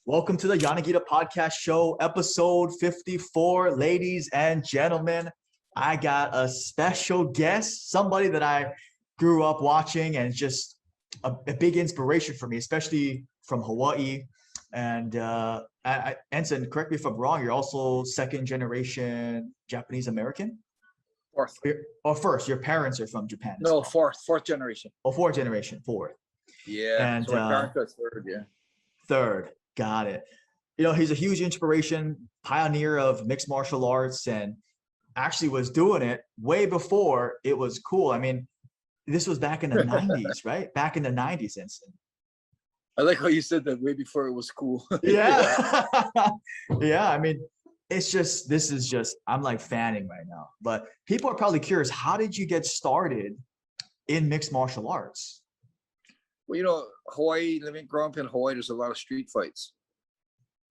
Welcome to the Yanagida Podcast Show, episode 54. Ladies and gentlemen, I got a special guest, somebody that I grew up watching and just a big inspiration for me, especially from Hawaii. And Enson, correct me if I'm wrong, you're also second generation Japanese American? Fourth. Or first, your parents are from Japan. No, fourth generation. Oh, fourth generation, fourth. Yeah, And so my parents are third, yeah. Third, got it. You know, he's a huge inspiration, pioneer of mixed martial arts, and actually was doing it way before it was cool. I mean, this was back in the 90s, right? Back in the 90s, Enson. I like how you said that, way before it was cool. Yeah. Yeah, I mean, I'm like fanning right now. But people are probably curious, how did you get started in mixed martial arts? Well, Hawaii, growing up in Hawaii, there's a lot of street fights.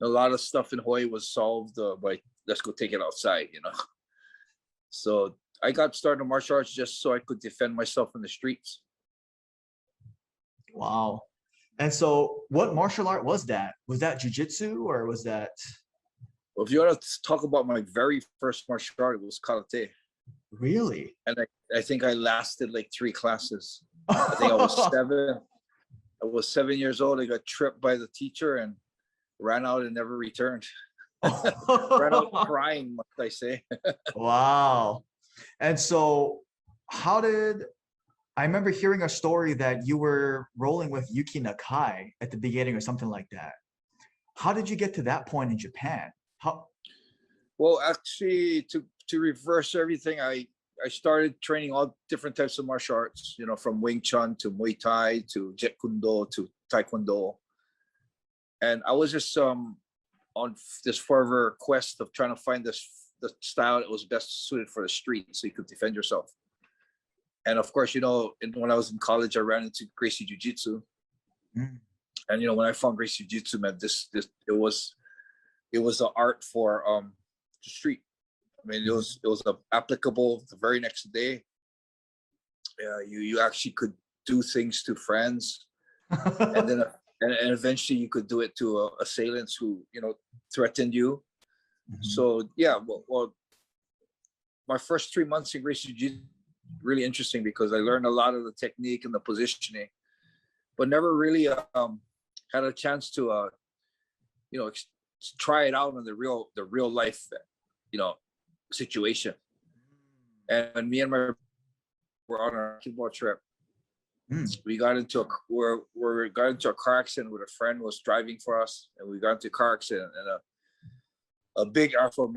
A lot of stuff in Hawaii was solved by, let's go take it outside, So I got started in martial arts just so I could defend myself in the streets. Wow. And so what martial art was that? Was that jiu-jitsu or was that? Well, if you want to talk about my very first martial art, it was karate. Really? And I think I lasted like 3 classes. I think I was 7. I was 7 years old. I got tripped by the teacher and ran out and never returned. Ran out crying, must I say. Wow. And so I remember hearing a story that you were rolling with Yuki Nakai at the beginning or something like that. How did you get to that point in Japan? Well, actually, to reverse everything, I started training all different types of martial arts, from Wing Chun to Muay Thai to Jeet Kune Do to Taekwondo. And I was just on this forever quest of trying to find the style that was best suited for the street so you could defend yourself. And of course, when I was in college, I ran into Gracie Jiu-Jitsu. Mm. And, when I found Gracie Jiu-Jitsu, man, it was an art for the street. I mean, it was applicable the very next day. You actually could do things to friends, and then and eventually you could do it to assailants who threatened you. Mm-hmm. So yeah, well, my first 3 months in Gracie Jiu-Jitsu really interesting because I learned a lot of the technique and the positioning, but never really had a chance to try it out in the real life situation. And me and my were on a kickball trip. We got into a car accident with a friend who was driving for us, and we got into a car accident and a big Afro.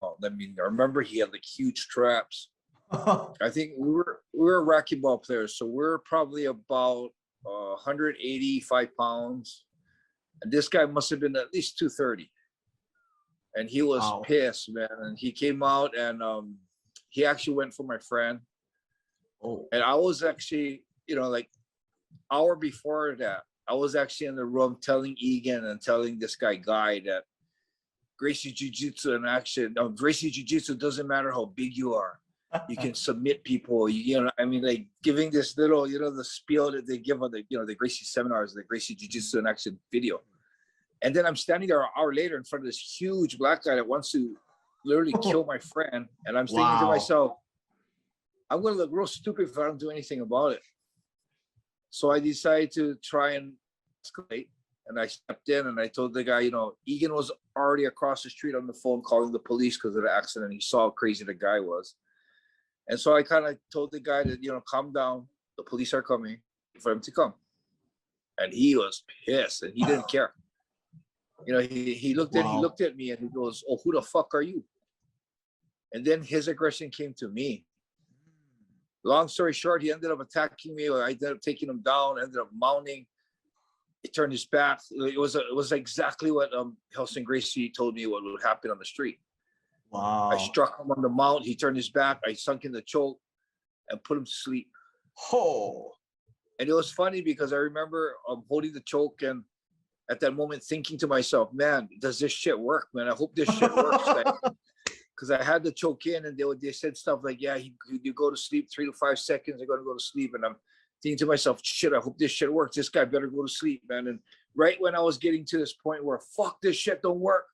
I mean, I remember he had like huge traps. I think we were racquetball players, so we're probably about 185 pounds, and this guy must have been at least 230. And he was pissed, man. And he came out and he actually went for my friend. Oh. And I was actually, like hour before that, I was actually in the room telling Egan and telling this guy that Gracie Jiu-Jitsu in action. Gracie Jiu-Jitsu doesn't matter how big you are. You can submit people. Like giving this little, the spiel that they give on the Gracie seminars, the Gracie Jiu-Jitsu in action video. And then I'm standing there an hour later in front of this huge black guy that wants to literally kill my friend. And I'm thinking to myself, I'm going to look real stupid if I don't do anything about it. So I decided to try and escalate. And I stepped in and I told the guy, Egan was already across the street on the phone calling the police because of the accident. He saw how crazy the guy was. And so I kind of told the guy that, calm down. The police are coming for him to come. And he was pissed and he didn't care. He looked at me and he goes, "Oh, who the fuck are you?" And then his aggression came to me. Long story short, he ended up attacking me. I ended up taking him down, ended up mounting. He turned his back. It was exactly what Helson Gracie told me what would happen on the street. Wow. I struck him on the mount. He turned his back. I sunk in the choke and put him to sleep. Oh. And it was funny because I remember holding the choke and at that moment thinking to myself, man, does this shit work, man? I hope this shit works. Because I had the choke in and they said stuff like, yeah, you go to sleep 3 to 5 seconds, they're going to go to sleep. And I'm thinking to myself, shit, I hope this shit works. This guy better go to sleep, man. And right when I was getting to this point where fuck this shit don't work,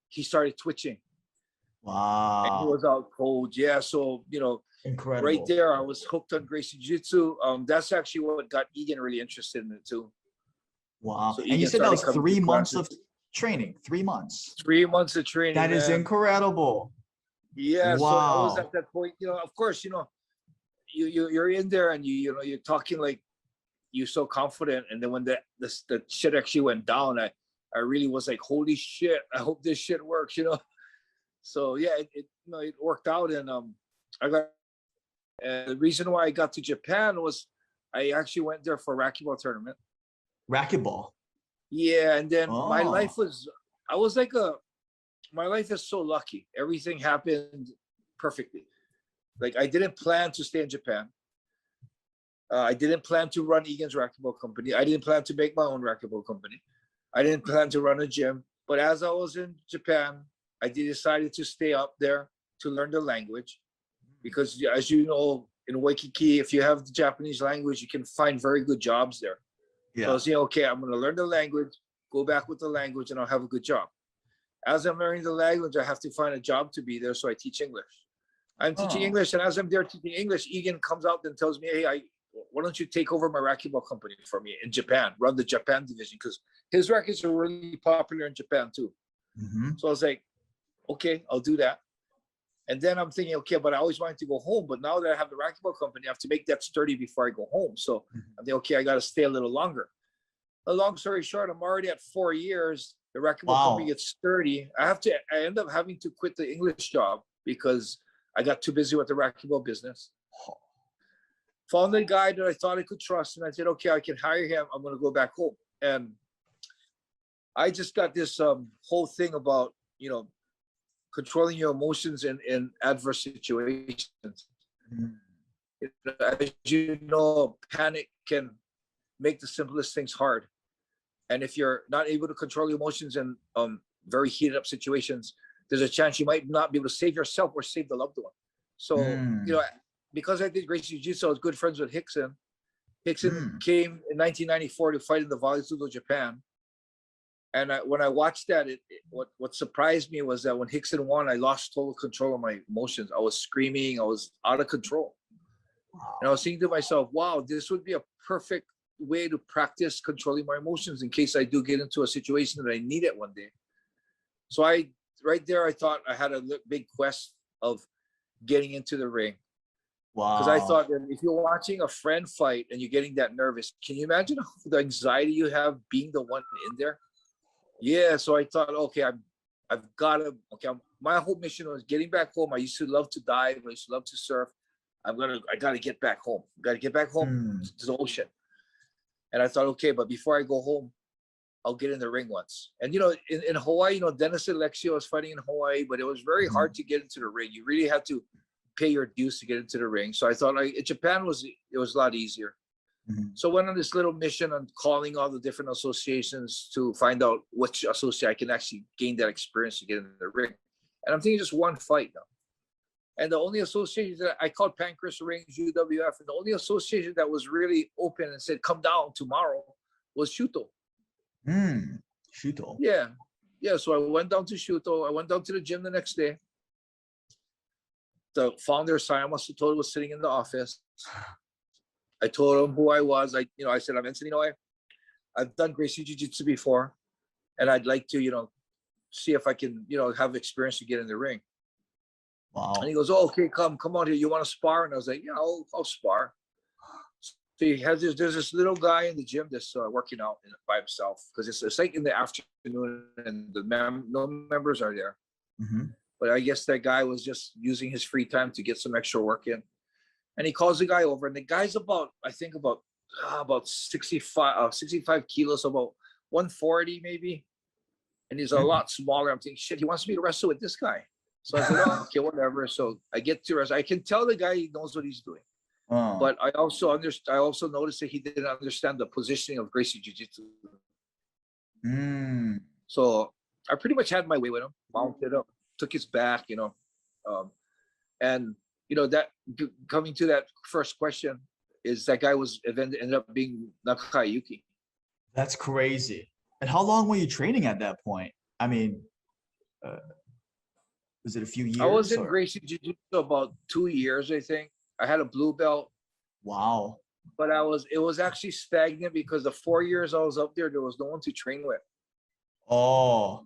he started twitching. Wow. And he was out cold. Yeah. So, Incredible. right there, I was hooked on Gracie Jiu-Jitsu. That's actually what got Egan really interested in it too. Wow. So and you said that was 3 months classes. of training. 3 months. 3 months of training. That is incredible. Yeah. Wow. So I was at that point, of course, you're in there and you're talking like you're so confident. And then when the shit actually went down, I really was like, holy shit, I hope this shit works, So yeah, it worked out. And the reason why I got to Japan was I actually went there for a racquetball tournament. Racquetball. Yeah. And then my life is so lucky. Everything happened perfectly. Like I didn't plan to stay in Japan. I didn't plan to run Egan's racquetball company. I didn't plan to make my own racquetball company. I didn't plan to run a gym. But as I was in Japan, I decided to stay up there to learn the language. Because as you know, in Waikiki, if you have the Japanese language, you can find very good jobs there. Yeah. So I was saying, okay, I'm going to learn the language, go back with the language, and I'll have a good job. As I'm learning the language, I have to find a job to be there, so I teach English. I'm teaching English, and as I'm there teaching English, Egan comes out and tells me, hey, why don't you take over my racquetball company for me in Japan, run the Japan division, because his rackets are really popular in Japan too. Mm-hmm. So I was like, okay, I'll do that. And then I'm thinking, okay, but I always wanted to go home. But now that I have the racquetball company, I have to make that sturdy before I go home. So I'm thinking, okay, I got to stay a little longer. A long story short, I'm already at 4 years. The racquetball company gets sturdy. I end up having to quit the English job because I got too busy with the racquetball business. Found a guy that I thought I could trust. And I said, okay, I can hire him. I'm going to go back home. And I just got this whole thing about, controlling your emotions in adverse situations. As you know, panic can make the simplest things hard. And if you're not able to control your emotions in very heated up situations, there's a chance you might not be able to save yourself or save the loved one. So, because I did Gracie Jiu-Jitsu, I was good friends with Rickson. Rickson came in 1994 to fight in the Vale Tudo, Japan. And when I watched that, what surprised me was that when Rickson won, I lost total control of my emotions. I was screaming. I was out of control. And I was thinking to myself, wow, this would be a perfect way to practice controlling my emotions in case I do get into a situation that I need it one day. So right there, I thought I had a big quest of getting into the ring. Wow. Because I thought that if you're watching a friend fight and you're getting that nervous, can you imagine the anxiety you have being the one in there? Yeah, so I thought, okay, I've got to, my whole mission was getting back home. I used to love to dive. I used to love to surf. I got to get back home. Got to get back home to the ocean. And I thought, okay, but before I go home, I'll get in the ring once. And, in Hawaii, Dennis Alexio was fighting in Hawaii, but it was very hard to get into the ring. You really had to pay your dues to get into the ring. So I thought Japan was a lot easier. So I went on this little mission on calling all the different associations to find out which association I can actually gain that experience to get in the ring. And I'm thinking just one fight now. And the only association that I called Pancras Rings, UWF, and the only association that was really open and said, come down tomorrow was Shuto. Shuto. Yeah. Yeah. So I went down to Shuto. I went down to the gym the next day. The founder, Sayama Satoru, was sitting in the office. I told him who I was. I said, I'm Enson Inoue. I've done Gracie Jiu-Jitsu before, and I'd like to, see if I can, have experience to get in the ring. Wow. And he goes, oh, okay, come on here. You want to spar? And I was like, yeah, I'll spar. So there's this little guy in the gym that's working out by himself because it's like in the afternoon and no members are there. But I guess that guy was just using his free time to get some extra work in. And he calls the guy over, and the guy's about 65 kilos, about 140 maybe. And he's a lot smaller. I'm thinking, shit, he wants me to wrestle with this guy. So I said, oh, okay, whatever. So I get to wrestle. I can tell the guy he knows what he's doing. But I also noticed that he didn't understand the positioning of Gracie Jiu-Jitsu. So I pretty much had my way with him, mounted up, took his back, and that coming to that first question is that guy ended up being Nakayuki. That's crazy. And how long were you training at that point? I mean, uh, was it a few I was years in or? Gracie Jiu-Jitsu about 2 years, I think. I had a blue belt, Wow. but it was actually stagnant because the 4 years I was up there was no one to train with. Oh.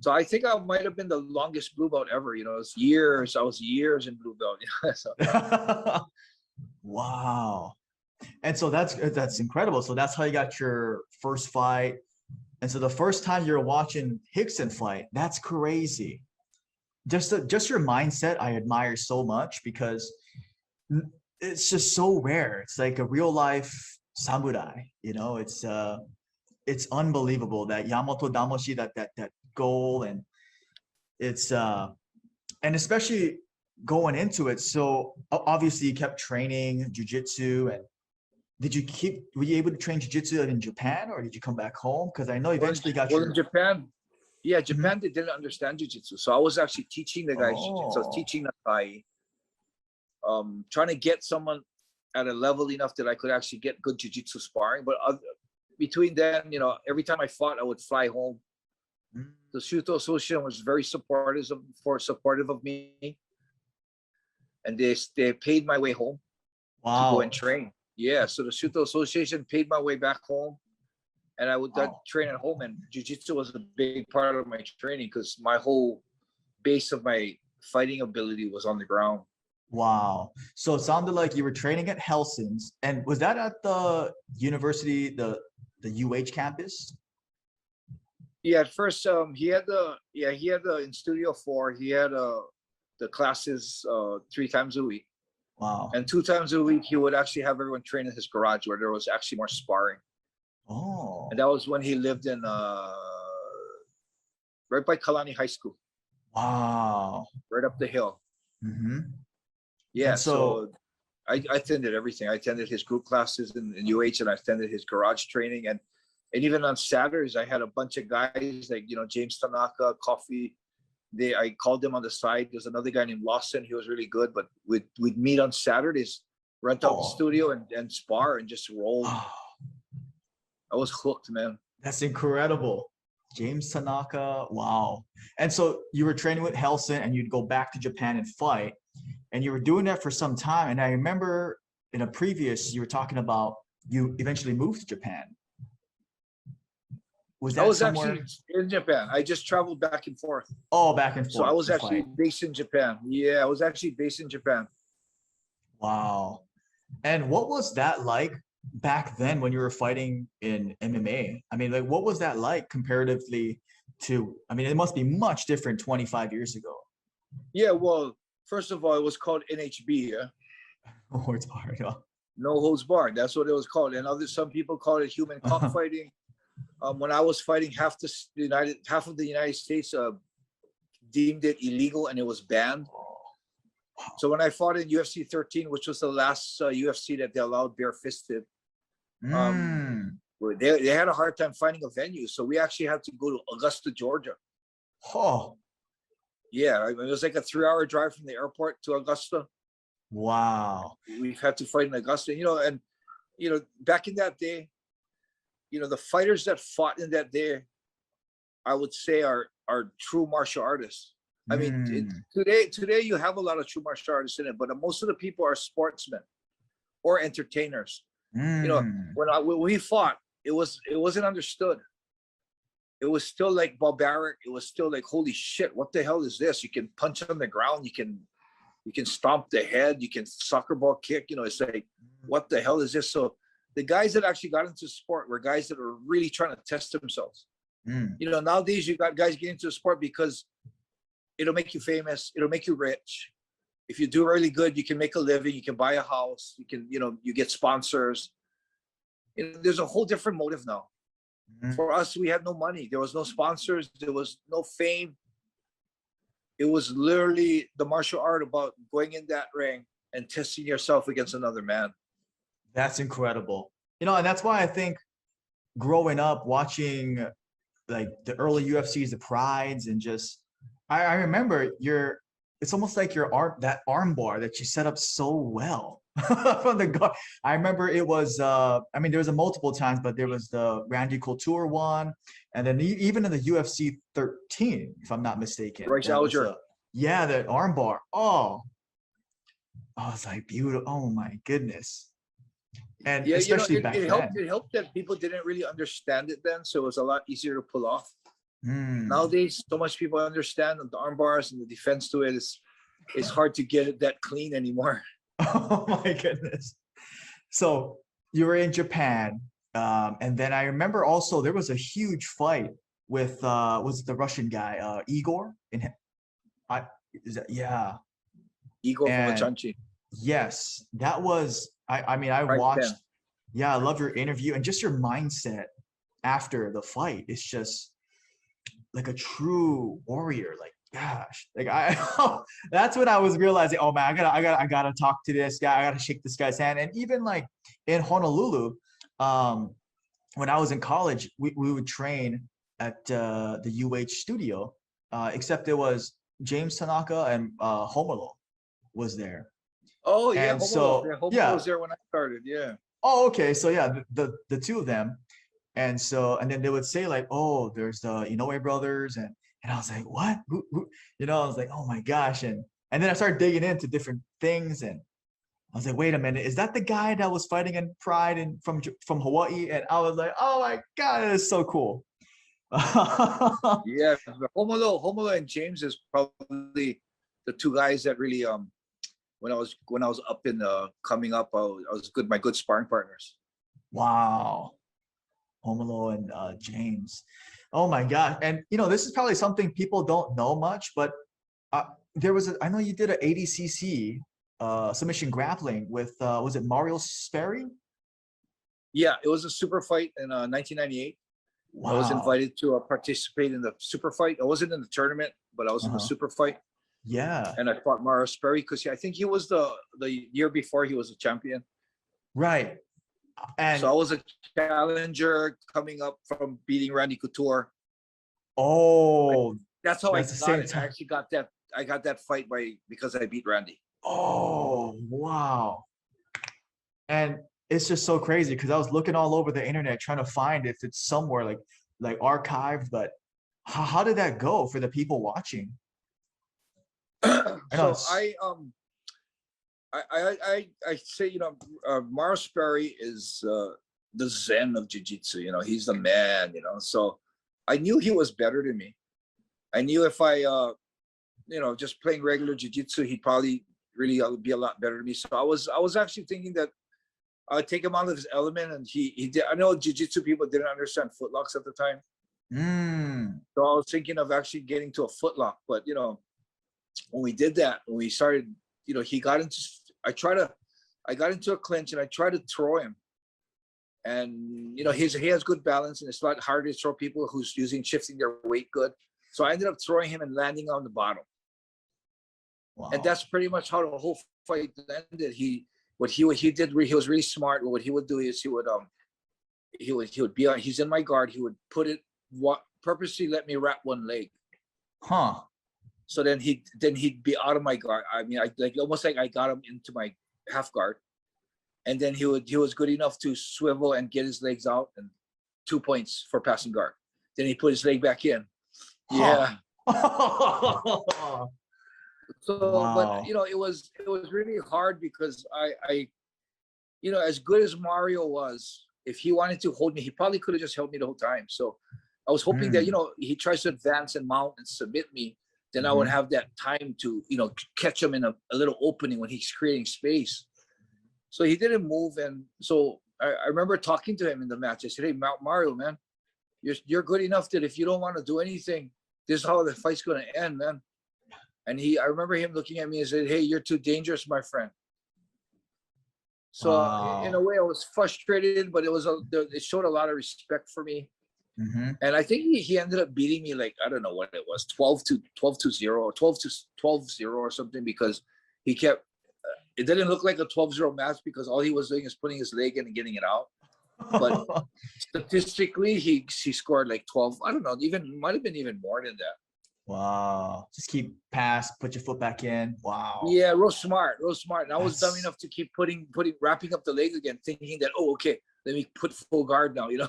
So I think I might have been the longest blue belt ever. You know, it's years. I was years in blue belt. So, Wow. And so that's incredible. So that's how you got your first fight. And so the first time you're watching Hickson fight, that's crazy. Just your mindset, I admire so much because it's just so rare. It's like a real life samurai, you know. It's unbelievable that Yamato-Damashi, that goal, and it's and especially going into it. So obviously you kept training jujitsu, and were you able to train jiu-jitsu in Japan, or did you come back home? Because I know you eventually got well, your. in Japan, yeah, Mhm. Japan, they didn't understand jiu-jitsu. So I was actually teaching the guys jiu-jitsu. I was Oh, teaching the guy, trying to get someone at a level enough that I could actually get good jiu-jitsu sparring. But between then, you know, every time I fought, I would fly home. mm, The Shuto Association was very supportive of me, and they paid my way home to go and wow, train. Yeah, so the Shuto Association paid my way back home, and I would wow, train at home. And jiu-jitsu was a big part of my training because my whole base of my fighting ability was on the ground. wow. So it sounded like you were training at Helsing's, and was that at the university, the UH campus? Yeah, at first, he had the in Studio 4. He had the classes 3 times a week, Wow. and 2 times a week he would actually have everyone train in his garage where there was actually more sparring. And Oh, that was when he lived in right by Kalani High School, wow. right up the hill. Mm-hmm. Yeah, And so, so I attended everything. I attended his group classes in UH, and I attended his garage training, and even on Saturdays I had a bunch of guys like, you know, James Tanaka, Coffee. I called them on the side. There's another guy named Lawson. He was really good, but we'd meet on Saturdays, rent out the oh, studio and spar and just roll. oh, I was hooked, man. that's incredible. James Tanaka, wow. And so you were training with Helsing, and you'd go back to Japan and fight, and you were doing that for some time. And I remember in a previous, you were talking about you eventually moved to Japan. Was I that was actually somewhere? in Japan. I just traveled back and forth. Oh, back and So I forth was to actually fight. based in Japan. Yeah, I was actually based in Japan. Wow. And what was that like back then when you were fighting in MMA? I mean, like, what was that like comparatively to, I mean, it must be much different 25 years ago. Yeah, well, first of all, it was called NHB, yeah? Oh, it's hard. No holds barred. That's what it was called. And some people call it human cockfighting. When I was fighting, half of the United States deemed it illegal and it was banned. So when I fought in UFC 13, which was the last UFC that they allowed bare-fisted, Mm. they had a hard time finding a venue. So we actually had to go to Augusta, Georgia. Oh, Yeah, it was like a 3-hour drive from the airport to Augusta. wow. We've had to fight in Augusta, and back in that day, the fighters that fought in that day, I would say are true martial artists. I mean, Mm. today you have a lot of true martial artists in it, but most of the people are sportsmen or entertainers. Mm. When we fought, it wasn't understood. It was still like barbaric. It was still like, holy shit, what the hell is this? You can punch on the ground. You can stomp the head. You can soccer ball kick. It's like, what the hell is this? So the guys that actually got into sport were guys that were really trying to test themselves. Mm. Nowadays you got guys getting into sport because it'll make you famous. It'll make you rich. If you do really good, you can make a living. You can buy a house. You can, you get sponsors. There's a whole different motive now. Mm. For us, we had no money. There was no sponsors. There was no fame. It was literally the martial art about going in that ring and testing yourself against another man. That's incredible. And that's why I think growing up watching like the early UFCs, the Prides, and just I remember it's almost like that arm bar that you set up so well. from the guard. I remember it was I mean there was a multiple times, but there was the Randy Couture one, and then even in the UFC 13, if I'm not mistaken. Royce Alger. Yeah, that armbar. Oh, I was like beautiful. Oh my goodness. And yeah, especially back it then. helped. It helped that people didn't really understand it then, so it was a lot easier to pull off. Nowadays, so much people understand the arm bars and the defense to it. It's hard to get it that clean anymore. Oh my goodness. So you were in Japan, and then I remember also there was a huge fight with was it the Russian guy Igor? Yeah. Igor Vovchanchi. Yes, that was. I mean, I watched. Yeah, I love your interview and just your mindset after the fight. It's just like a true warrior. Like, gosh, like that's when I was realizing, oh man, I gotta talk to this guy. I gotta shake this guy's hand. And even like in Honolulu, when I was in college, we would train at the UH studio, except it was James Tanaka and Homolo was there. Oh yeah, Homolo was there when I started. Yeah. Oh, okay. So yeah, the two of them, and then they would say like, oh, there's the Inoue brothers, and I was like, what? Who? You know, I was like, oh my gosh, and then I started digging into different things, and I was like, wait a minute, is that the guy that was fighting in Pride and from Hawaii? And I was like, oh my god, that is so cool. Yeah, Homolo and James is probably the two guys that really when I was up in coming up, I was my good sparring partners. Wow, Homolo and James. Oh my god! And you know, this is probably something people don't know much, but there was I know you did an ADCC submission grappling with was it Mario Sperry? Yeah, it was a super fight in 1998. Wow. I was invited to participate in the super fight. I wasn't in the tournament, but I was in the super fight. Yeah. And I fought Mario Sperry because I think he was the year before he was a champion. Right. And so I was a challenger coming up from beating Randy Couture. Oh, that's how I got it. I actually got that. I got that fight because I beat Randy. Oh, wow. And it's just so crazy because I was looking all over the internet trying to find if it's somewhere like archived, but how did that go for the people watching? So I say, you know, Mario Sperry is the Zen of jiu-jitsu. You know, he's the man. You know, so I knew he was better than me. I knew if I you know, just playing regular jiu-jitsu, he'd probably really be a lot better than me. So I was actually thinking that I'd take him out of his element, and he did. I know jiu-jitsu people didn't understand footlocks at the time. So I was thinking of actually getting to a footlock, but you know, when we did that, when we started, you know, he got into. I got into a clinch and I tried to throw him, and you know, he has good balance, and it's a lot harder to throw people who's shifting their weight good. So I ended up throwing him and landing on the bottom. Wow. And that's pretty much how the whole fight ended. He was really smart. What he would do is he would be on. He's in my guard. He would purposely let me wrap one leg. Huh. So then he'd be out of my guard. I mean, almost like I got him into my half guard, and then he was good enough to swivel and get his legs out, and 2 points for passing guard. Then he put his leg back in. Yeah. So, wow. But you know, it was really hard because I, you know, as good as Mario was, if he wanted to hold me, he probably could have just held me the whole time. So I was hoping that, you know, he tries to advance and mount and submit me, then I would have that time to, you know, catch him in a little opening when he's creating space. So he didn't move, and so I remember talking to him in the match. I said, "Hey, Mario, man, you're good enough that if you don't want to do anything, this is how the fight's going to end, man." And I remember him looking at me and said, "Hey, you're too dangerous, my friend." So wow. In a way, I was frustrated, but it showed a lot of respect for me. And I think he ended up beating me, like, I don't know what it was, 12-0 or 12-0 or something, because he kept, it didn't look like a 12-0 match because all he was doing is putting his leg in and getting it out. But statistically, he scored like 12. I don't know, might have been even more than that. Wow. Just keep pass, put your foot back in. Wow. Yeah, real smart, real smart. And I was dumb That's enough to keep wrapping up the legs again, thinking that, oh, okay, let me put full guard now, See,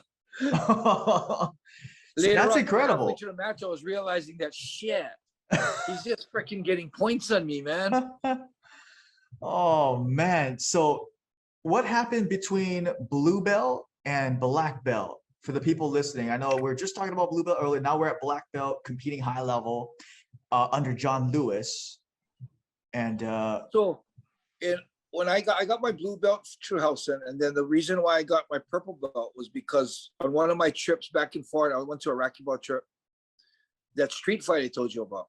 Later that's on, halfway incredible. through the match, I was realizing that shit, he's just freaking getting points on me, man. Oh man. So what happened between blue belt and black belt for the people listening? I know we're just talking about blue belt earlier. Now we're at black belt competing high level under John Lewis. And So when I got my blue belt through Helson, and then the reason why I got my purple belt was because on one of my trips back and forth, I went to a racquetball trip, that street fight I told you about.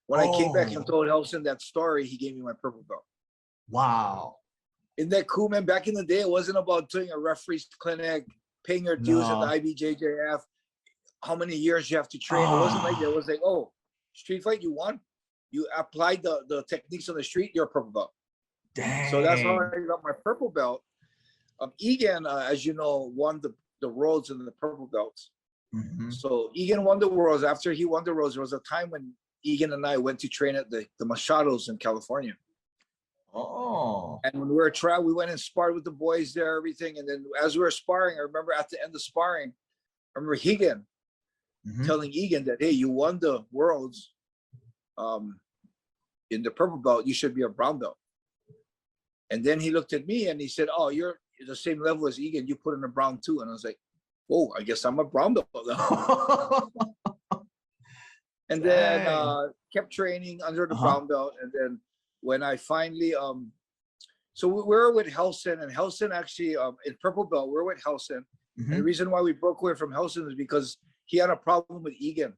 When I came back and told Helson that story, he gave me my purple belt. Wow. Isn't that cool, man? Back in the day, it wasn't about doing a referee's clinic, paying your dues at the IBJJF, how many years you have to train. It wasn't like that. It was like, oh, street fight, you won. You applied the techniques on the street, you're a purple belt. Dang. So that's how I got my purple belt. Egan, as you know, won the worlds and the purple belts. Mm-hmm. So Egan won the worlds. After he won the worlds, there was a time when Egan and I went to train at the Machados in California. Oh. And when we were traveling, we went and sparred with the boys there, everything. And then as we were sparring, I remember at the end of sparring, I remember Egan telling Egan that, hey, you won the worlds in the purple belt, you should be a brown belt. And then he looked at me and he said, oh, you're the same level as Egan, you put in a brown too. And I was like, oh, I guess I'm a brown belt now. And then kept training under the brown belt. And then when I finally, so we were with Helson, and Helson actually, in purple belt, we're with Helson. And the reason why we broke away from Helson is because he had a problem with Egan.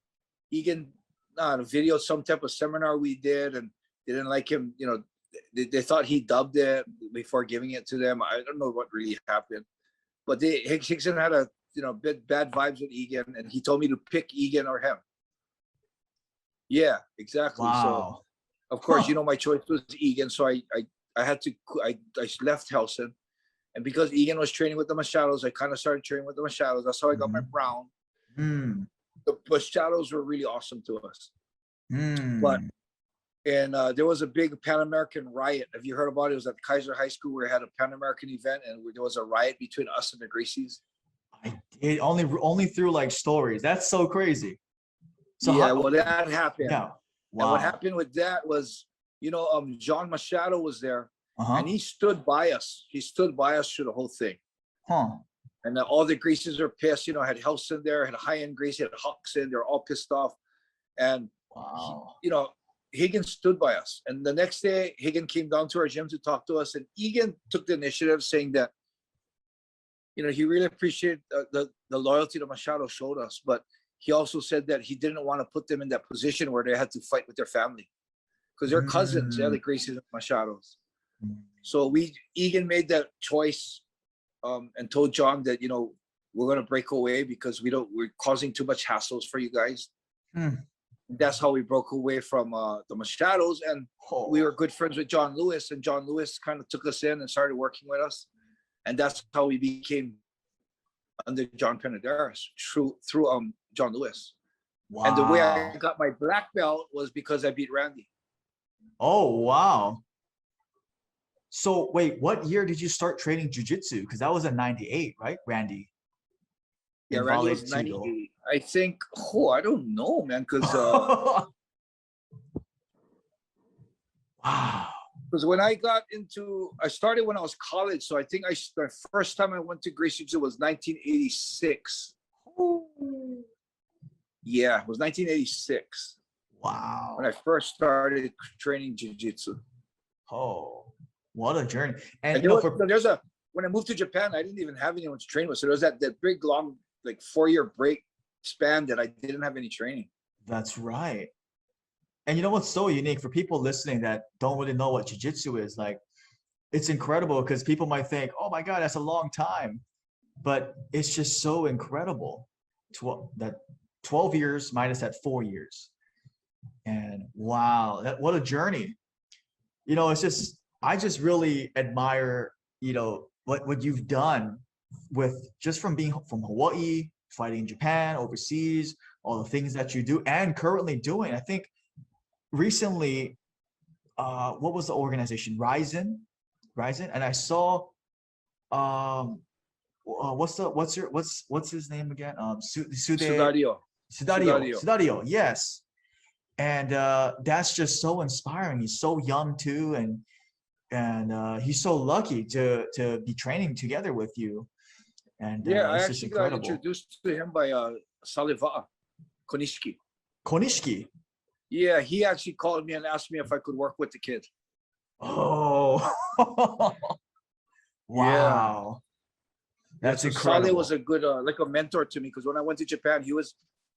Egan videoed some type of seminar we did, and they didn't like him, they thought he dubbed it before giving it to them. I don't know what really happened, but Hickson had a bad vibes with Egan, and he told me to pick Egan or him. Yeah, exactly. Wow. So of course, my choice was Egan. So I had to, I left Helson, and because Egan was training with the Machados, I kind of started training with the Machados. That's how I got my brown. The Machados were really awesome to us. But there was a big Pan American riot. Have you heard about it? It was at Kaiser High School where we had a Pan American event, and there was a riot between us and the Gracies. I did only through like stories. That's so crazy. So yeah, well, that happened. Yeah. Wow. And what happened with that was, John Machado was there, and he stood by us. He stood by us through the whole thing. And all the Gracies are pissed. Had Helson there, had high-end Gracie, had Hawks in. They're all pissed off. And Hagen stood by us. And the next day, Hagen came down to our gym to talk to us, and Egan took the initiative, saying that, he really appreciated the loyalty that Machado showed us, but he also said that he didn't want to put them in that position where they had to fight with their family, because they're cousins, the Gracies and Machados. So Egan made that choice, and told John that, we're going to break away because we're causing too much hassles for you guys. That's how we broke away from the Machados, and we were good friends with John Lewis, and John Lewis kind of took us in and started working with us, and that's how we became under John Penederas through John Lewis. Wow. And the way I got my black belt was because I beat Randy. Oh, wow. So wait, what year did you start training jiu-jitsu? Because that was in 98, right, Randy? Yeah, Randy was 98. I think, I don't know, man, because wow. Because when I started when I was college, so I think the first time I went to Gracie Jiu-Jitsu was 1986. Yeah, it was 1986. Wow. When I first started training jiu-jitsu. Oh, what a journey. And when I moved to Japan, I didn't even have anyone to train with. So there was that big, long, like 4-year break span that I didn't have any training. That's right. And what's so unique for people listening that don't really know what jiu-jitsu is, like, it's incredible because people might think, oh my God, that's a long time. But it's just so incredible. That 12 years minus that 4 years. And wow, what a journey. It's just, I just really admire, what you've done with just from being from Hawaii, fighting in Japan, overseas, all the things that you do and currently doing. I think recently, what was the organization? Rizin, and I saw, what's his name again? Sudario. Sudario, yes. And that's just so inspiring. He's so young too, and he's so lucky to be training together with you. And I it's just actually got incredible. introduced to him by Saliva Konishiki. Konishiki. Yeah, he actually called me and asked me if I could work with the kid. Oh, wow. That's incredible. Saleh was a good, like a mentor to me, because when I went to Japan,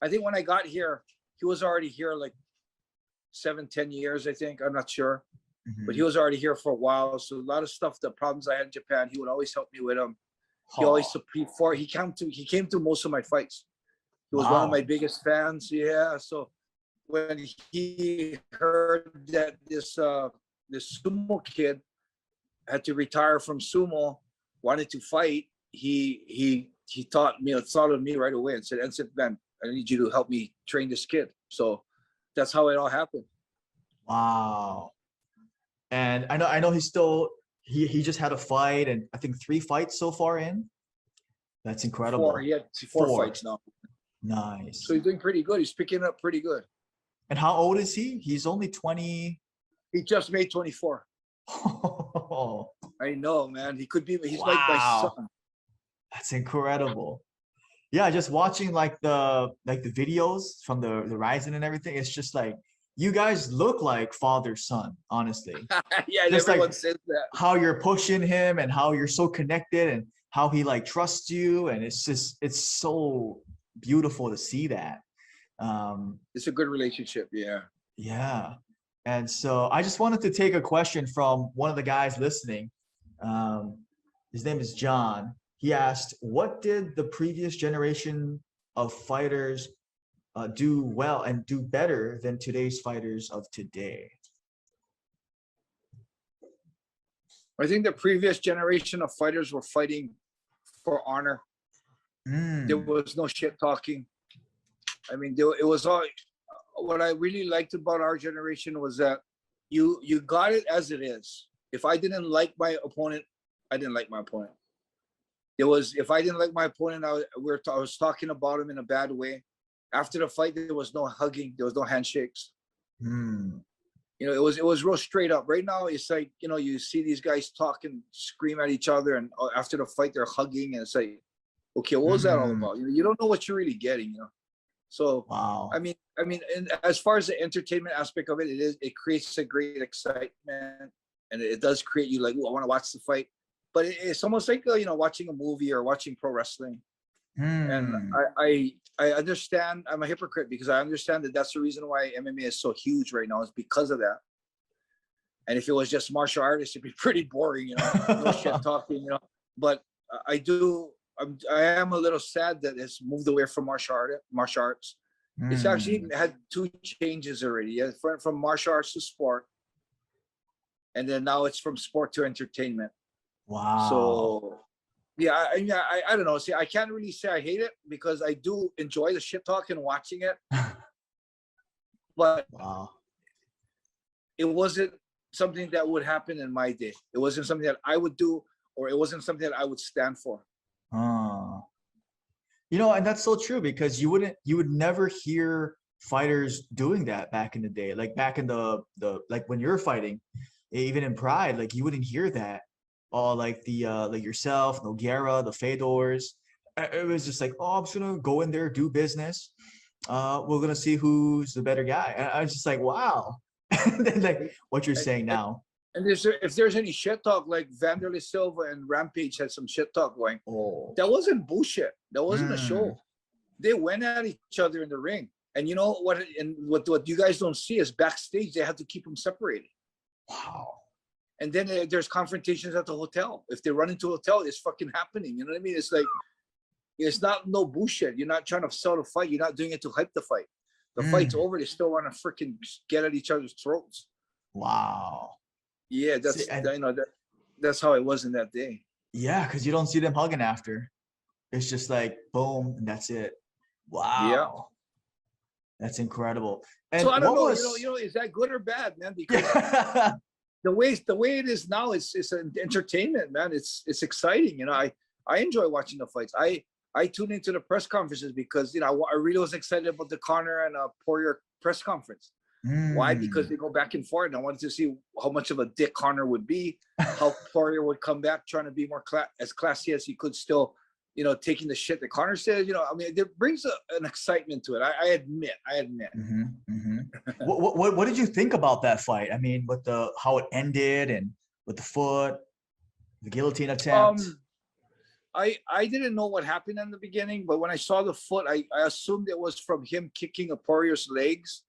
I think when I got here, he was already here like 7-10 years, I think. I'm not sure. But he was already here for a while. So a lot of stuff, the problems I had in Japan, he would always help me with them. He always, before he came to most of my fights. He was one of my biggest fans. Yeah. So when he heard that this sumo kid had to retire from sumo, wanted to fight, he thought of me right away and said, "Enson, man, I need you to help me train this kid." So that's how it all happened. Wow. And I know he just had a fight, and I think 3 fights so far in. That's incredible. 4. He had 4 fights now. Nice. So he's doing pretty good. He's picking up pretty good. And how old is he? He's only 20. He just made 24. Oh, I know, man. He's like my son. That's incredible. Yeah, just watching like the videos from the Rizin and everything. It's just like, you guys look like father son, honestly. Yeah, just everyone like says that. How you're pushing him and how you're so connected and how he like trusts you, and it's so beautiful to see that. It's a good relationship. Yeah. Yeah. And so I just wanted to take a question from one of the guys listening. His name is John. He asked, what did the previous generation of fighters do well and do better than today's fighters of today? I think the previous generation of fighters were fighting for honor. There was no shit talking. I mean, it was all. What I really liked about our generation was that you got it as it is. If I didn't like my opponent, I didn't like my opponent. If I didn't like my opponent, I was talking about him in a bad way. After the fight, there was no hugging, there was no handshakes. It was real straight up. Right now, it's like, you see these guys talk and scream at each other, and after the fight, they're hugging, and it's like, okay, what was that all about? You don't know what you're really getting, So, wow. I mean, and as far as the entertainment aspect of it, it creates a great excitement, and it does create you like, I want to watch the fight. But it's almost like watching a movie or watching pro wrestling. And I understand. I'm a hypocrite because I understand that that's the reason why MMA is so huge right now, is because of that. And if it was just martial artists, it'd be pretty boring, no shit talking, But I am a little sad that it's moved away from martial arts. It's actually had 2 changes already. Yeah, from martial arts to sport, and then now it's from sport to entertainment. Wow. So yeah, I don't know. See, I can't really say I hate it because I do enjoy the shit talk and watching it. But it wasn't something that would happen in my day. It wasn't something that I would do, or it wasn't something that I would stand for. And that's so true, because you would never hear fighters doing that back in the day. Like back in the like when you're fighting, even in Pride, like you wouldn't hear that. All like the like yourself, Nogueira, the Fedors. It was just like, I'm just gonna go in there, do business. We're gonna see who's the better guy. And I was just like, wow. And then like what you're saying now. And if there's any shit talk, like Vanderlei Silva and Rampage had some shit talk going. That wasn't bullshit. That wasn't a show. They went at each other in the ring. And you know what? And what you guys don't see is backstage they had to keep them separated. Wow. And then there's confrontations at the hotel. If they run into a hotel, it's fucking happening. You know what I mean? It's like, it's not no bullshit. You're not trying to sell the fight. You're not doing it to hype the fight. The fight's over. They still want to freaking get at each other's throats. Wow. Yeah, that's how it was in that day. Yeah, because you don't see them hugging after. It's just like boom, and that's it. Wow. That's incredible. And So I don't what know, was is that good or bad, man? Because the way it is now, it's an entertainment, man. It's exciting. I enjoy watching the fights. I tune into the press conferences because I really was excited about the Conor and Poirier press conference. Why? Because they go back and forth. And I wanted to see how much of a dick Conor would be, how Poirier would come back trying to be more as classy as he could, still, taking the shit that Conor says. I mean, it brings an excitement to it. I admit. Mm-hmm, mm-hmm. What did you think about that fight? I mean, with how it ended and with the foot, the guillotine attempt. I didn't know what happened in the beginning, but when I saw the foot, I assumed it was from him kicking a Poirier's legs.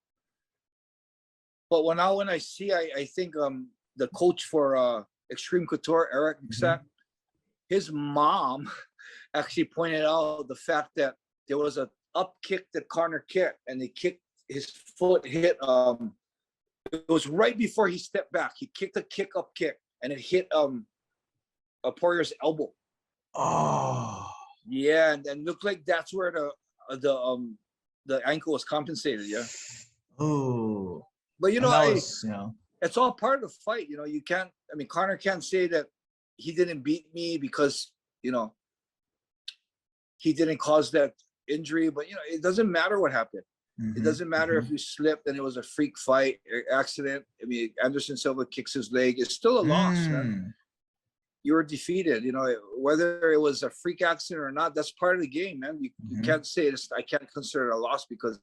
But when I see, I think the coach for Extreme Couture, Eric Mixat, his mom actually pointed out the fact that there was a up kick that Conor kicked, and his foot hit. It was right before he stepped back. He kicked a up kick, and it hit a Poirier's elbow. Oh. Yeah, and looked like that's where the ankle was compensated. Yeah. Oh. But it's all part of the fight. You can't. I mean, Conor can't say that he didn't beat me because he didn't cause that injury. But it doesn't matter what happened. It doesn't matter if you slipped and it was a freak fight accident. I mean, Anderson Silva kicks his leg. It's still a loss, man. You were defeated. Whether it was a freak accident or not, that's part of the game, man. You can't say this. I can't consider it a loss because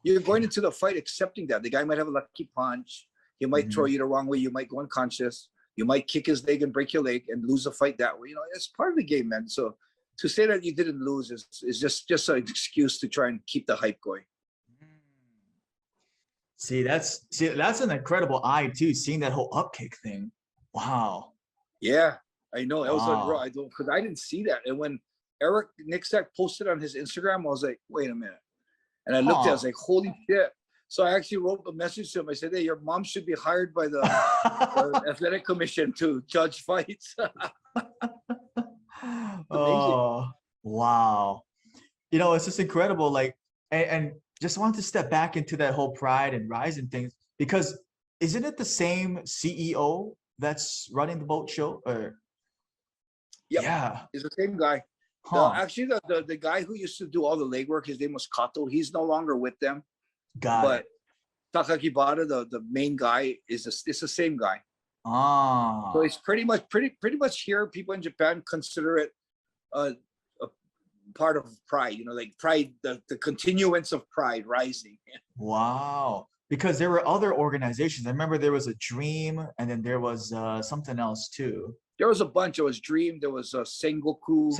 you're going into the fight accepting that the guy might have a lucky punch. He might throw you the wrong way. You might go unconscious. You might kick his leg and break your leg and lose the fight that way. It's part of the game, man. So to say that you didn't lose is just an excuse to try and keep the hype going. See, that's an incredible eye too. Seeing that whole up kick thing. Wow. Yeah, I know. That was because I didn't see that. And when Eric Nixak posted on his Instagram, I was like, wait a minute. And I looked at it, I was like, holy shit. So I actually wrote a message to him. I said, hey, your mom should be hired by the athletic commission to judge fights. Oh, wow. It's just incredible. Like, and just wanted to step back into that whole Pride and Rizin thing, because isn't it the same CEO that's running the boat show? Or yeah, it's the same guy. Actually, the guy who used to do all the legwork, his name was Kato. He's no longer with them. But Takakibara, the main guy, it's the same guy. So it's pretty much here. People in Japan consider it a part of Pride. Like Pride, the continuance of Pride rising. Wow. Because there were other organizations. I remember there was a Dream, and then there was something else too. There was a bunch. There was Dream. There was Sengoku.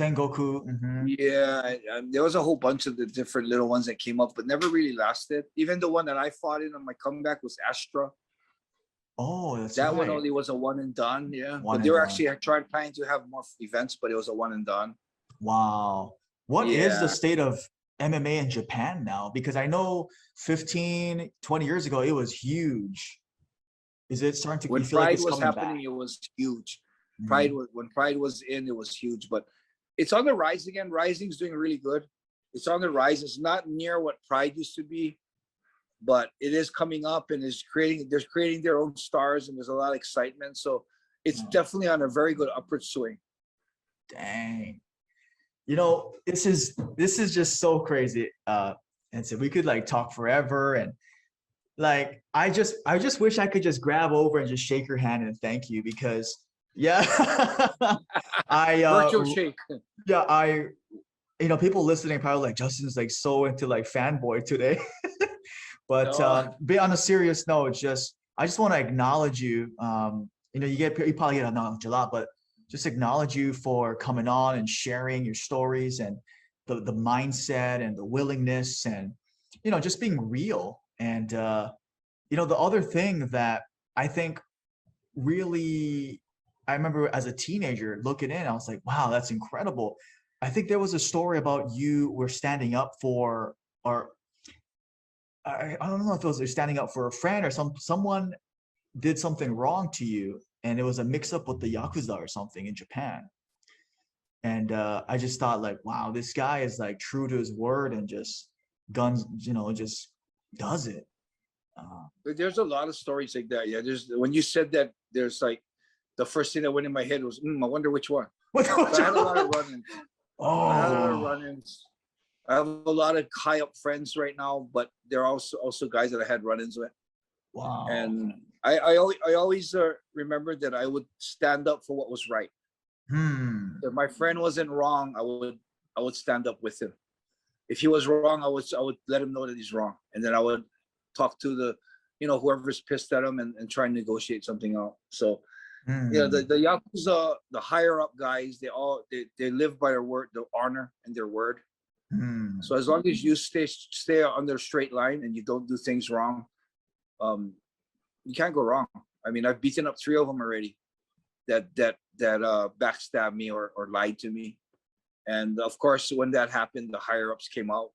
Yeah, there was a whole bunch of the different little ones that came up, but never really lasted. Even the one that I fought in on my comeback was Astra. Oh, that's that right. one only was a one and planning to have more events, but it was a one and done. Wow. What is the state of MMA in Japan now? Because I know 15, 20 years ago, it was huge. Is it starting to? When Pride was happening, it was huge. When Pride was in, it was huge, but it's on the rise again. Rising's doing really good. It's on the rise. It's not near what Pride used to be, but it is coming up and they're creating their own stars, and there's a lot of excitement. So it's definitely on a very good upward swing. Dang. This is just so crazy. And so we could like talk forever, and like I just wish I could just grab over and just shake your hand and thank you, because virtual shake. Yeah, people listening probably like, Justin's like so into like fanboy today. But be on a serious note, I just want to acknowledge you. You probably get acknowledged a lot, but just acknowledge you for coming on and sharing your stories and the mindset and the willingness and just being real. And the other thing that I think really, I remember as a teenager looking in, I was like, wow, that's incredible. I think there was a story about you were standing up for, or I don't know if it was standing up for a friend or someone did something wrong to you, and it was a mix-up with the Yakuza or something in Japan. And I just thought like, wow, this guy is like true to his word and just guns, just does it. But there's a lot of stories like that. Yeah, there's when you said that, there's like the first thing that went in my head was, I wonder which one. So I had a lot of run-ins. Oh, I had a lot of run-ins. I have a lot of high up friends right now, but there are also guys that I had run-ins with. wow. And I always remember that I would stand up for what was right. If my friend wasn't wrong, I would stand up with him. If he was wrong, I would let him know that he's wrong, and then I would talk to the, whoever's pissed at him and try and negotiate something out. So, the Yakuza, the higher up guys, they live by their word, their honor and their word. So as long as you stay on their straight line and you don't do things wrong, you can't go wrong. I mean, I've beaten up 3 of them already that backstabbed me or lied to me. And of course, when that happened, the higher ups came out,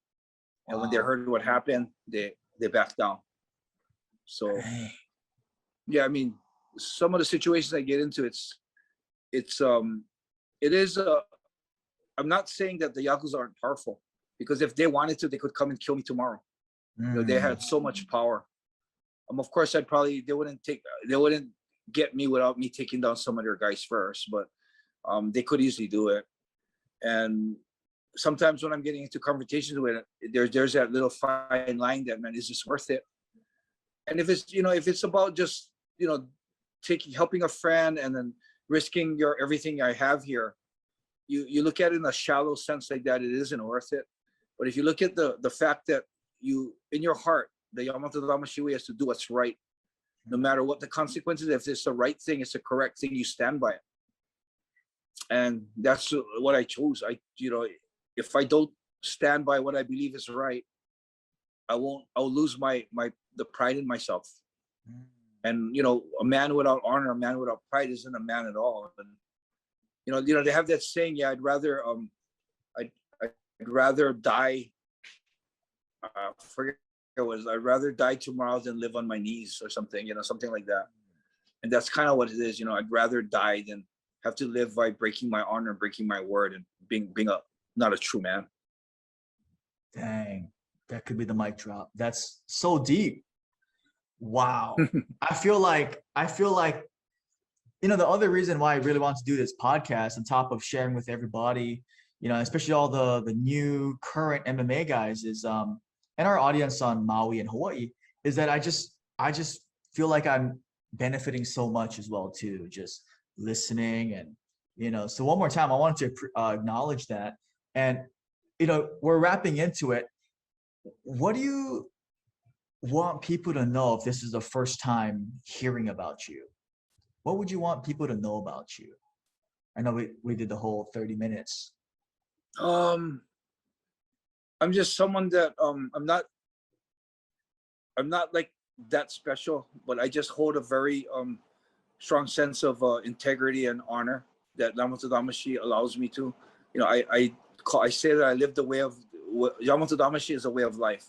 and when they heard what happened, they backed down. So, yeah, I mean, some of the situations I get into, I'm not saying that the Yakuza aren't powerful, because if they wanted to, they could come and kill me tomorrow. They had so much power. Of course, they wouldn't get me without me taking down some of their guys first, but they could easily do it. And sometimes when I'm getting into confrontations with it, there's that little fine line that, man, is this worth it? And if it's about just, helping a friend and then risking everything I have here, you look at it in a shallow sense like that, it isn't worth it. But if you look at the fact that in your heart, the Yamato-Damashi way is to do what's right, no matter what the consequences. If it's the right thing, it's the correct thing, you stand by it. And that's what I chose. If I don't stand by what I believe is right, I'll lose the pride in myself. And a man without honor, a man without pride isn't a man at all. And they have that saying, yeah, I'd rather die. I'd rather die tomorrow than live on my knees or something, something like that. And that's kind of what it is. I'd rather die than have to live by breaking my honor, breaking my word, and being not a true man. Dang, that could be the mic drop. That's so deep. Wow. I feel like, the other reason why I really want to do this podcast, on top of sharing with everybody, especially all the new current MMA guys, is and our audience on Maui and Hawaii, is that I just feel like I'm benefiting so much as well too, just listening. And so one more time, I wanted to acknowledge that. And we're wrapping into it. What do you want people to know if this is the first time hearing about you? What would you want people to know about you? I know we did the whole 30 minutes. I'm just someone that I'm not like that special, but I just hold a very strong sense of integrity and honor that Yamato-Damashi allows me to. I say that I live the way of Yamato-Damashi is a way of life.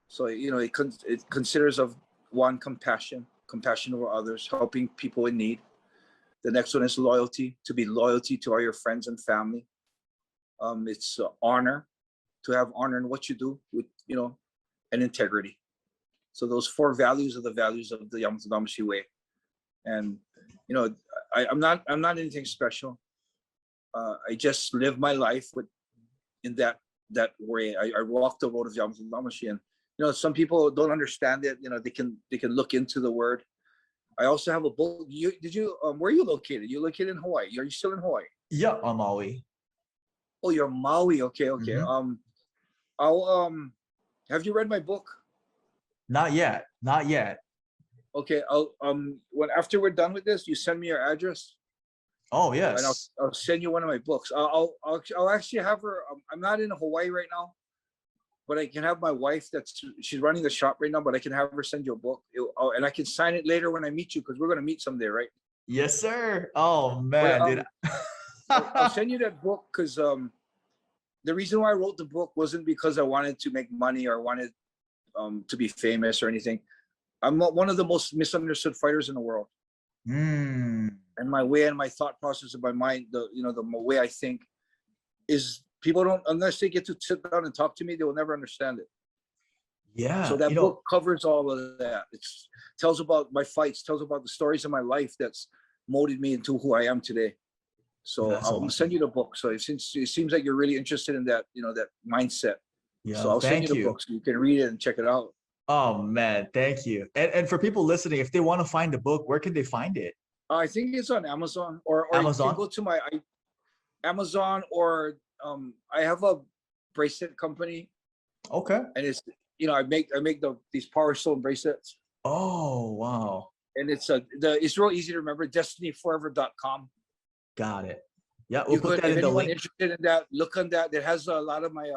So it considers of one, compassion over others, helping people in need. The next one is loyalty, to be loyalty to all your friends and family. It's honor, to have honor in what you do, with and integrity. So those 4 values are the values of the Yamato-Damashi way. And I'm not anything special. I just live my life in that way. I walk the road of Yamato-Damashi, and some people don't understand it. They can look into the word. I also have a book. Where are you located? You're located in Hawaii. Are you still in Hawaii? Yeah, I'm Maui. Oh, you're Maui. Okay. Mm-hmm. Have you read my book? Not yet. Okay. After we're done with this, you send me your address. Oh yes. And I'll send you one of my books. I'll actually have her. I'm not in Hawaii right now, but I can have my wife. She's running the shop right now. But I can have her send you a book, and I can sign it later when I meet you, because we're gonna meet someday, right? Yes, sir. Oh man, dude. I'll send you that book because the reason why I wrote the book wasn't because I wanted to make money or wanted to be famous or anything. I'm one of the most misunderstood fighters in the world. And my way and my thought process of my mind, the way I think, is people don't, unless they get to sit down and talk to me, they will never understand it. Yeah. So that book covers all of that. It tells about my fights, tells about the stories of my life that's molded me into who I am today. So I'll send you the book. So since it seems like you're really interested in that, that mindset. Yeah. So I'll send you the book so you can read it and check it out. Oh man, thank you. And for people listening, if they want to find the book, where can they find it? I think it's on Amazon or Amazon? You can go to my Amazon or I have a bracelet company. Okay. And it's I make these Power Stone bracelets. Oh wow. And it's real easy to remember, destinyforever.com. Got it. Yeah, we'll put that in the link. Interested in that, look on that. It has a lot of my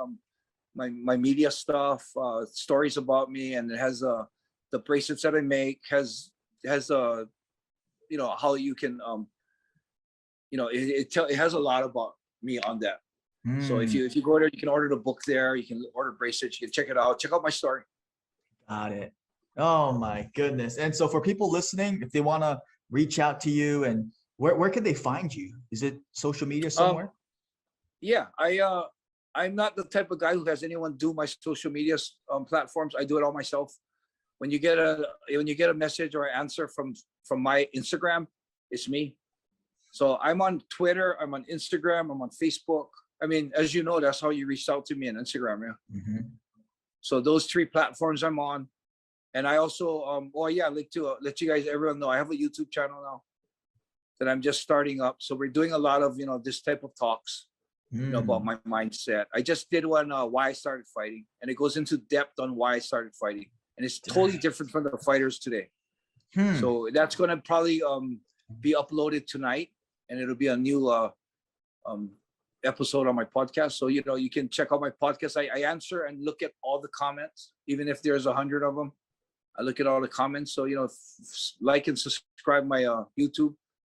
my media stuff, stories about me, and it has the bracelets that I make, has how you can it has a lot about me on that. So if you go there, you can order the book there, you can order bracelets, you can check it out, check out my story. Got it. Oh my goodness. And so for people listening, if they want to reach out to you, and where can they find you? Is it social media somewhere? Yeah, I'm not the type of guy who has anyone do my social media platforms. I do it all myself. When you get a message or an answer from my Instagram, it's me. So I'm on Twitter, I'm on Instagram, I'm on Facebook. I mean, as you know, that's how you reached out to me on Instagram, yeah. Mm-hmm. So those 3 platforms I'm on. And I also, I'd like to let you guys, everyone know, I have a YouTube channel now that I'm just starting up. So we're doing a lot of, this type of talks, about my mindset. I just did one, why I started fighting, and it goes into depth on why I started fighting. And it's totally different from the fighters today. So that's going to probably be uploaded tonight, and it'll be a new episode on my podcast. So, you can check out my podcast. I answer and look at all the comments, even if there's 100 of them. I look at all the comments. So, like and subscribe my YouTube.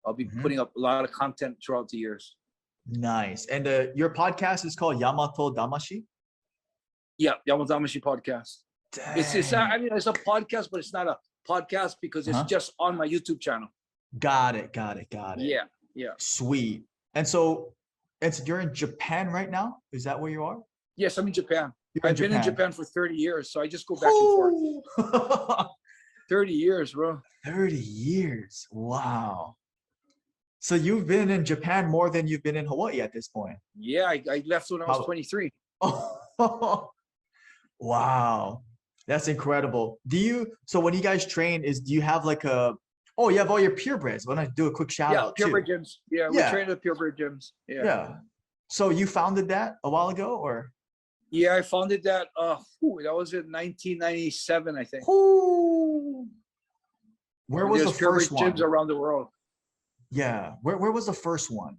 I'll be putting up a lot of content throughout the years. Nice. And your podcast is called Yamato-Damashi? Yeah, Yamato-Damashi Podcast. It's it's a podcast, but it's not a podcast because it's just on my YouTube channel. Got it. Yeah. Sweet. And so you're in Japan right now? Is that where you are? Yes, I'm in Japan. I've been in Japan for 30 years, so I just go back and forth. 30 years, bro. 30 years. Wow. So you've been in Japan more than you've been in Hawaii at this point. Yeah, I left when I was 23. Oh, wow. That's incredible. So when you guys train, do you have like you have all your purebreds? Why not do a quick shout out? Purebred gyms. Yeah, we train at purebred gyms. Yeah. So you founded that a while ago, or? Yeah, I founded that. That was in 1997, I think. Where was the first one? Gyms around the world. Yeah. Where was the first one?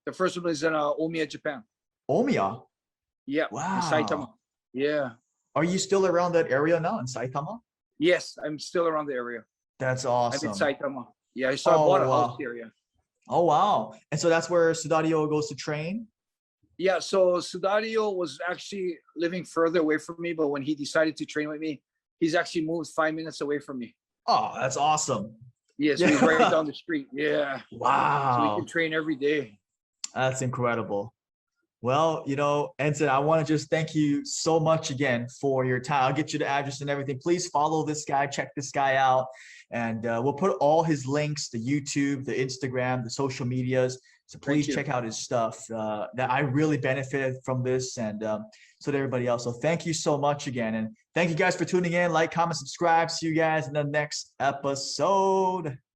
The first one was in Omiya, Japan. Omiya? Yeah. Wow. In Saitama. Yeah. Are you still around that area now in Saitama? Yes, I'm still around the area. That's awesome. I'm in Saitama. Yeah, I bought a house here. Yeah. Oh wow! And so that's where Sudario goes to train. Yeah. So Sudario was actually living further away from me, but when he decided to train with me, he's actually moved 5 minutes away from me. Oh, that's awesome. Yes, he's right down the street. Yeah. Wow. So we can train every day. That's incredible. Well, Enson, I want to just thank you so much again for your time. I'll get you the address and everything. Please follow this guy, check this guy out. And we'll put all his links, the YouTube, the Instagram, the social medias. So please check out his stuff. That I really benefited from this, and so did everybody else. So thank you so much again. And thank you guys for tuning in. Like, comment, subscribe. See you guys in the next episode.